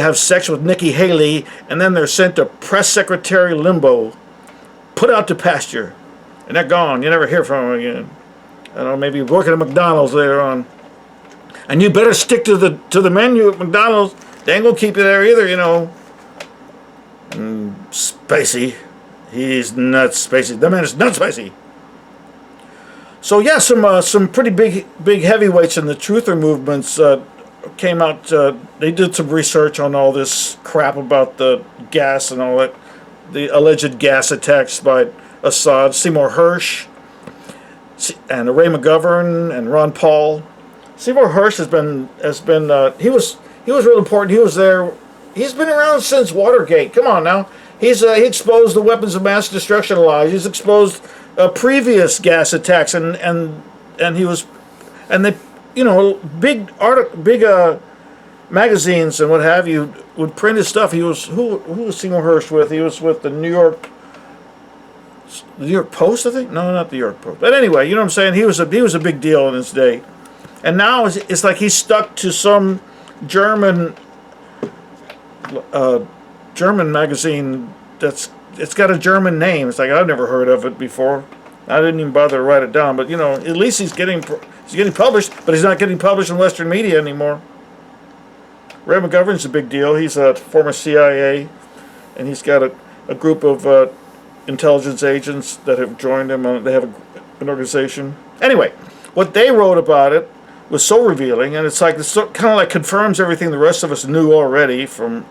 have sex with Nikki Haley, and then they're sent to press secretary limbo, put out to pasture, and they're gone. You never hear from them again. I don't know, maybe working at McDonald's later on. And you better stick to the menu at McDonald's. They ain't gonna keep you there either, you know. Spacey. He's nuts, Spacey. That man is nuts, Spacey. So yeah, some pretty big heavyweights in the truther movements came out. They did some research on all this crap about the gas and all that, the alleged gas attacks by Assad. Seymour Hersh and Ray McGovern and Ron Paul. Seymour Hersh he was real important. He was there. He's been around since Watergate. Come on now. He exposed the weapons of mass destruction lies. He's exposed previous gas attacks, and they, you know, big magazines and what have you would print his stuff. He was who was Seymour Hersh with? He was with the New York Post, I think. No, not the New York Post. But anyway, you know what I'm saying. He was a big deal in his day, and now it's like he's stuck to some German magazine it's got a German name. It's like I've never heard of it before. I didn't even bother to write it down. But you know, at least he's getting published, but he's not getting published in Western media anymore. Ray McGovern's a big deal. He's a former CIA, and he's got a group of intelligence agents that have joined him. They have an organization. Anyway, what they wrote about it was so revealing, and it's kind of like confirms everything the rest of us knew already from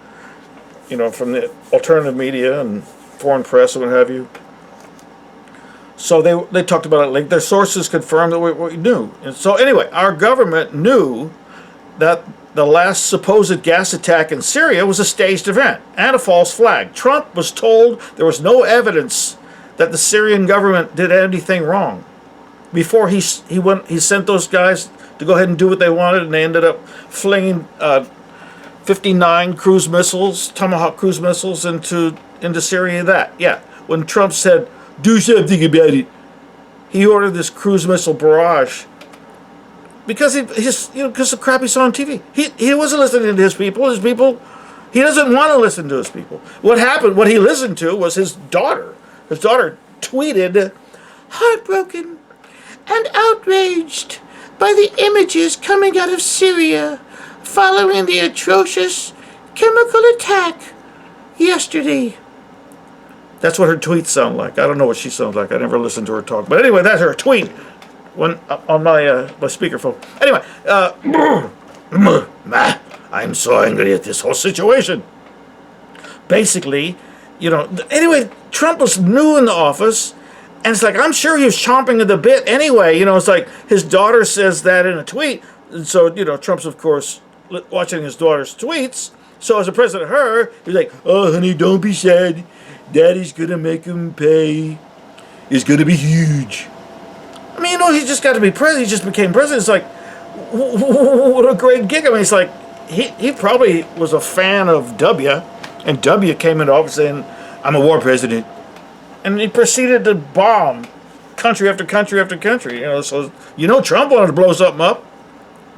the alternative media and foreign press and what have you. So they talked about it. Like their sources confirmed that we knew. And so anyway, our government knew that the last supposed gas attack in Syria was a staged event and a false flag. Trump was told there was no evidence that the Syrian government did anything wrong. Before he sent those guys to go ahead and do what they wanted, and they ended up flinging 59 cruise missiles, Tomahawk cruise missiles into Syria. When Trump said, "Do something about it," he ordered this cruise missile barrage because because of crap he saw on TV. He wasn't listening to his people. He doesn't want to listen to his people. What happened? What he listened to was his daughter. His daughter tweeted, "Heartbroken and outraged by the images coming out of Syria following the atrocious chemical attack yesterday." That's what her tweets sound like. I don't know what she sounds like. I never listened to her talk. But anyway, that's her tweet on my speakerphone. Anyway, I'm so angry at this whole situation. Basically, anyway, Trump was new in the office, and it's like, I'm sure he was chomping at the bit anyway. It's like his daughter says that in a tweet. And so, Trump's, of course, watching his daughter's tweets. So as a president of her, he's like, "Oh, honey, don't be sad. Daddy's going to make him pay. It's going to be huge." I mean, he just got to be president. He just became president. It's like, what a great gig. I mean, it's like, he probably was a fan of W, and W came into office saying, "I'm a war president." And he proceeded to bomb country after country after country. So Trump wanted to blow something up.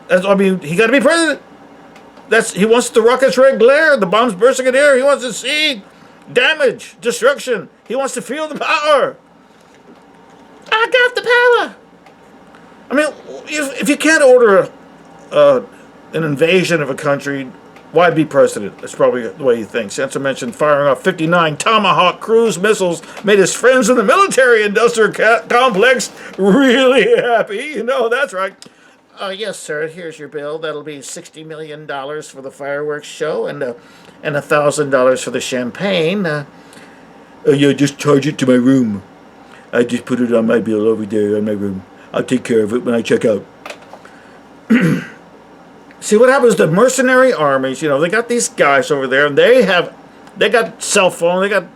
He got to be president. He wants the rocket's red glare, the bombs bursting in the air. He wants to see damage, destruction. He wants to feel the power. I got the power. I mean, if you can't order an invasion of a country, why be president? That's probably the way he thinks. Not to mention firing off 59 Tomahawk cruise missiles made his friends in the military-industrial complex really happy. That's right. Yes, sir. Here's your bill. That'll be $60 million for the fireworks show and $1,000 for the champagne. Yeah, just charge it to my room. I just put it on my bill over there in my room. I'll take care of it when I check out. See what happens to mercenary armies? They got these guys over there, and they got cell phones, they got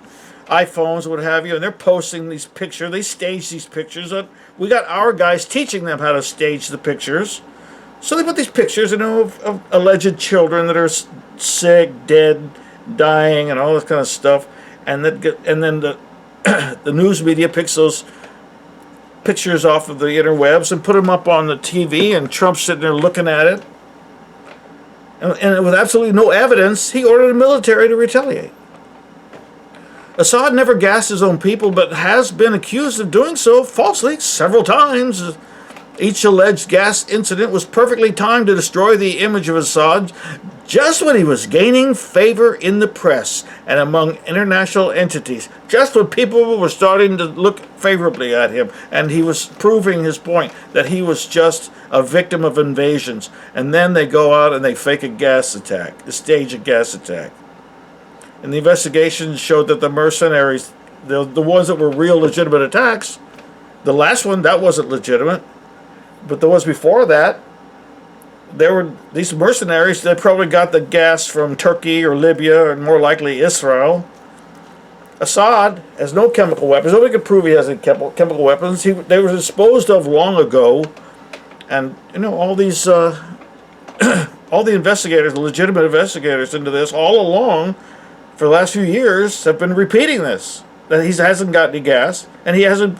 iPhones, what have you, and they're posting these pictures. They stage these pictures. We got our guys teaching them how to stage the pictures. So they put these pictures, of alleged children that are sick, dead, dying, and all this kind of stuff. And then the the news media picks those pictures off of the interwebs and put them up on the TV, and Trump's sitting there looking at it. and with absolutely no evidence, he ordered the military to retaliate. Assad never gassed his own people, but has been accused of doing so falsely several times. Each alleged gas incident was perfectly timed to destroy the image of Assad just when he was gaining favor in the press and among international entities, just when people were starting to look favorably at him, and he was proving his point that he was just a victim of invasions. And then they go out and they fake a gas attack, stage a gas attack. And the investigation showed that the mercenaries, the ones that were real legitimate attacks, the last one, that wasn't legitimate. But the ones before that, there were these mercenaries that probably got the gas from Turkey or Libya, or more likely Israel. Assad has no chemical weapons. Nobody could prove he has any chemical weapons. They were disposed of long ago. And, all these, all the investigators, the legitimate investigators into this, all along, for the last few years, have been repeating this. That he hasn't got any gas, and he hasn't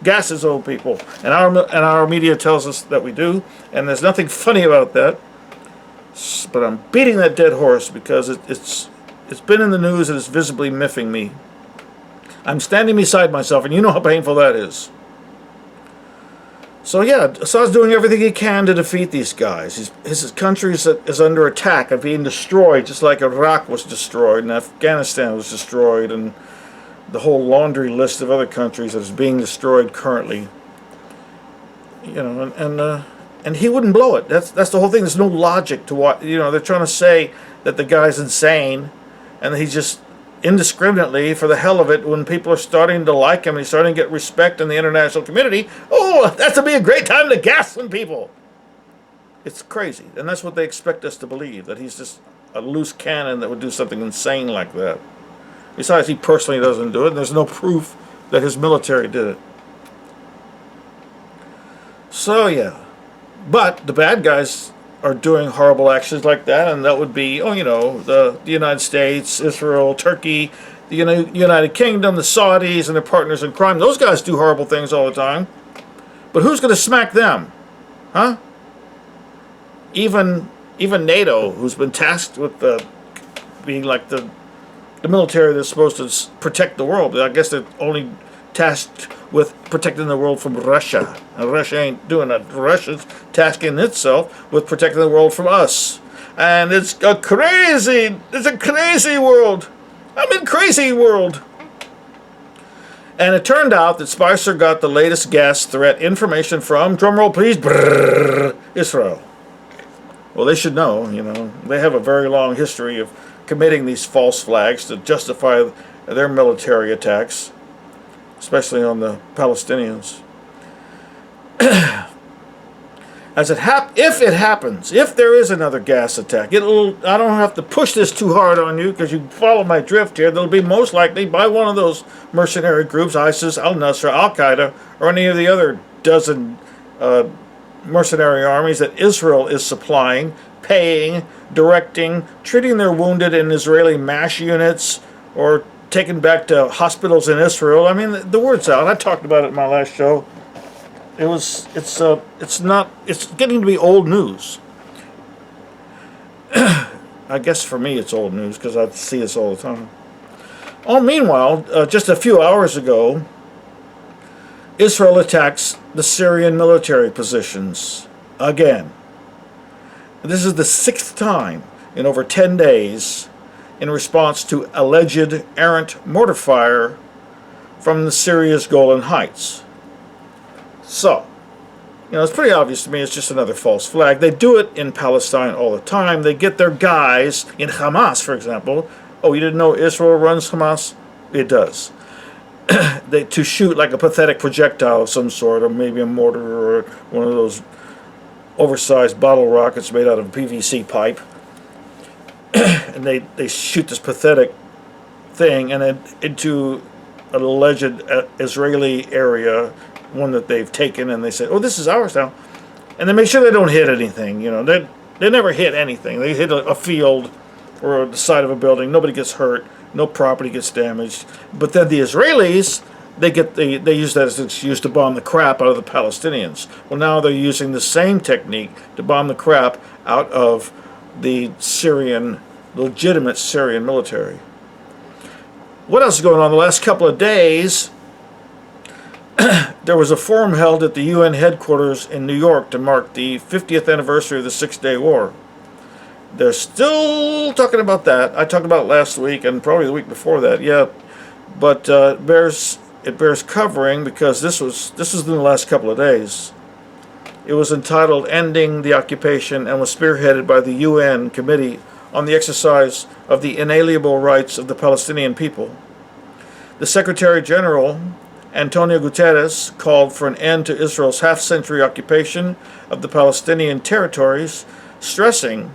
gas his own people, and our media tells us that we do, and there's nothing funny about that. But I'm beating that dead horse because it's been in the news and it's visibly miffing me. I'm standing beside myself, and you know how painful that is. So yeah, Assad's doing everything he can to defeat these guys. His country is under attack and being destroyed, just like Iraq was destroyed and Afghanistan was destroyed, and the whole laundry list of other countries that is being destroyed currently. And he wouldn't blow it. That's the whole thing. There's no logic to what, they're trying to say that the guy's insane and that he's just indiscriminately, for the hell of it, when people are starting to like him and he's starting to get respect in the international community, that's to be a great time to gas some people. It's crazy. And that's what they expect us to believe, that he's just a loose cannon that would do something insane like that. Besides, he personally doesn't do it, and there's no proof that his military did it. So, yeah. But the bad guys are doing horrible actions like that, and that would be, the United States, Israel, Turkey, the United Kingdom, the Saudis, and their partners in crime. Those guys do horrible things all the time. But who's going to smack them? Huh? Even NATO, who's been tasked with being like the military that's supposed to protect the world. I guess they're only tasked with protecting the world from Russia. And Russia ain't doing that. Russia's tasking itself with protecting the world from us. And it's a crazy world. I'm in crazy world. And it turned out that Spicer got the latest gas threat information from, drumroll please, Israel. Well, they should know, They have a very long history of committing these false flags to justify their military attacks, especially on the Palestinians. If it happens, if there is another gas attack, I don't have to push this too hard on you because you follow my drift here. It'll be most likely by one of those mercenary groups, ISIS, Al-Nusra, Al-Qaeda, or any of the other dozen mercenary armies that Israel is supplying, paying, directing, treating their wounded in Israeli MASH units, or taken back to hospitals in Israel. I mean, the word's out. I talked about it in my last show. It's getting to be old news. I guess for me it's old news because I see this all the time. Meanwhile, just a few hours ago, Israel attacks the Syrian military positions again. This is the 6th time in over 10 days in response to alleged errant mortar fire from Syria's Golan Heights. So, it's pretty obvious to me it's just another false flag. They do it in Palestine all the time. They get their guys in Hamas, for example. Oh, you didn't know Israel runs Hamas? It does. To shoot like a pathetic projectile of some sort, or maybe a mortar, or one of those oversized bottle rockets made out of PVC pipe. And they shoot this pathetic thing and then into an alleged Israeli area, one that they've taken, and they say, oh, this is ours now. And they make sure they don't hit anything. They never hit anything. They hit a field or the side of a building. Nobody gets hurt. No property gets damaged. But then the Israelis, they use that as an excuse to bomb the crap out of the Palestinians. Well, now they're using the same technique to bomb the crap out of the legitimate Syrian military. What else is going on? The last couple of days, there was a forum held at the UN headquarters in New York to mark the 50th anniversary of the Six-Day War. They're still talking about that. I talked about it last week and probably the week before that, yeah. But it bears covering because this was in the last couple of days. It was entitled "Ending the Occupation" and was spearheaded by the UN Committee on the Exercise of the Inalienable Rights of the Palestinian People. The Secretary General, Antonio Guterres, called for an end to Israel's half-century occupation of the Palestinian territories, stressing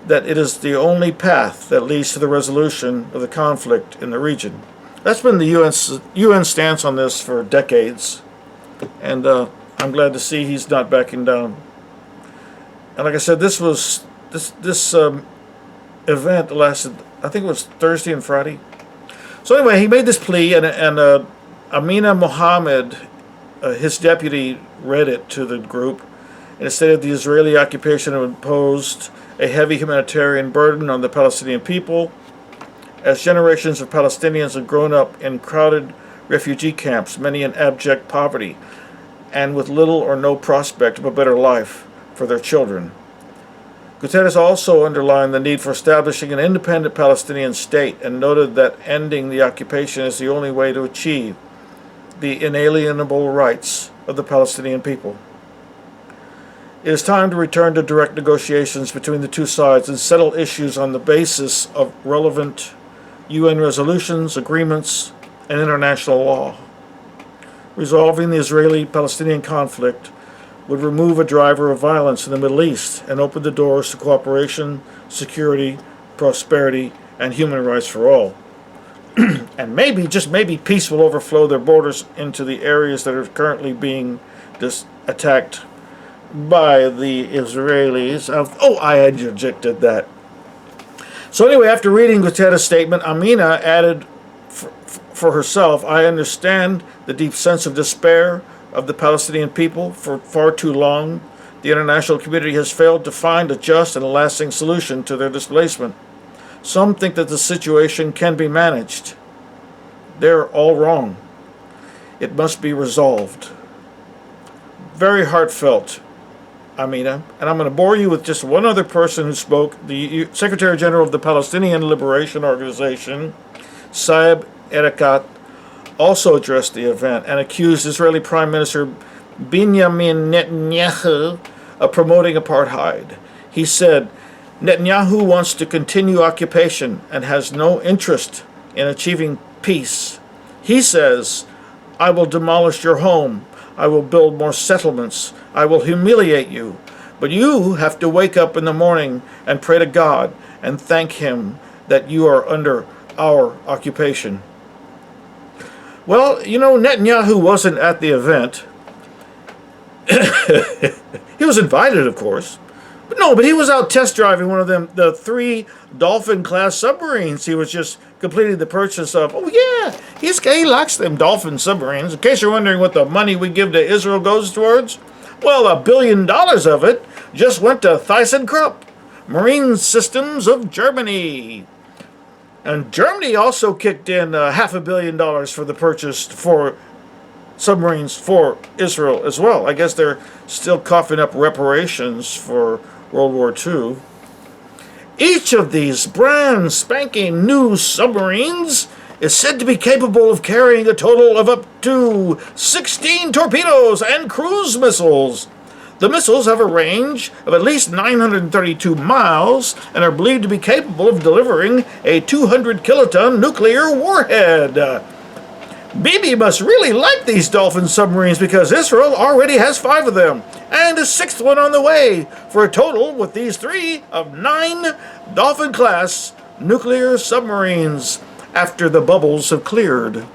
that it is the only path that leads to the resolution of the conflict in the region. That's been the UN stance on this for decades, and I'm glad to see he's not backing down. And like I said, this event lasted, I think it was Thursday and Friday. So anyway, he made this plea, and Amina Mohammed, his deputy, read it to the group, and it stated the Israeli occupation had imposed a heavy humanitarian burden on the Palestinian people, as generations of Palestinians have grown up in crowded refugee camps, many in abject poverty, and with little or no prospect of a better life for their children. Guterres also underlined the need for establishing an independent Palestinian state and noted that ending the occupation is the only way to achieve the inalienable rights of the Palestinian people. It is time to return to direct negotiations between the two sides and settle issues on the basis of relevant UN resolutions, agreements, and international law. Resolving the Israeli-Palestinian conflict would remove a driver of violence in the Middle East and open the doors to cooperation, security, prosperity, and human rights for all. And maybe, just maybe, peace will overflow their borders into the areas that are currently being attacked by the Israelis. I interjected that. So anyway, after reading Guterres' statement, Amina added for herself, "I understand the deep sense of despair of the Palestinian people. For far too long, the international community has failed to find a just and lasting solution to their displacement. Some think that the situation can be managed. They're all wrong. It must be resolved." Very heartfelt, Amina. And I'm going to bore you with just one other person who spoke. The Secretary General of the Palestinian Liberation Organization, Saeb Erekat, also addressed the event and accused Israeli Prime Minister Benjamin Netanyahu of promoting apartheid. He said, "Netanyahu wants to continue occupation and has no interest in achieving peace. He says, 'I will demolish your home. I will build more settlements. I will humiliate you. But you have to wake up in the morning and pray to God and thank Him that you are under our occupation.'" Well, you know, Netanyahu wasn't at the event. He was invited, of course. But he was out test driving one of the 3 Dolphin-class submarines he was just completing the purchase of. Oh, yeah, he likes them Dolphin submarines. In case you're wondering what the money we give to Israel goes towards, well, $1 billion of it just went to ThyssenKrupp, Marine Systems of Germany. And Germany also kicked in $500 million for the purchase for submarines for Israel as well. I guess they're still coughing up reparations for World War II. Each of these brand spanking new submarines is said to be capable of carrying a total of up to 16 torpedoes and cruise missiles. The missiles have a range of at least 932 miles and are believed to be capable of delivering a 200-kiloton nuclear warhead. Bibi must really like these Dolphin submarines because Israel already has 5 of them and a 6th one on the way, for a total with these 3 of 9 Dolphin-class nuclear submarines after the bubbles have cleared.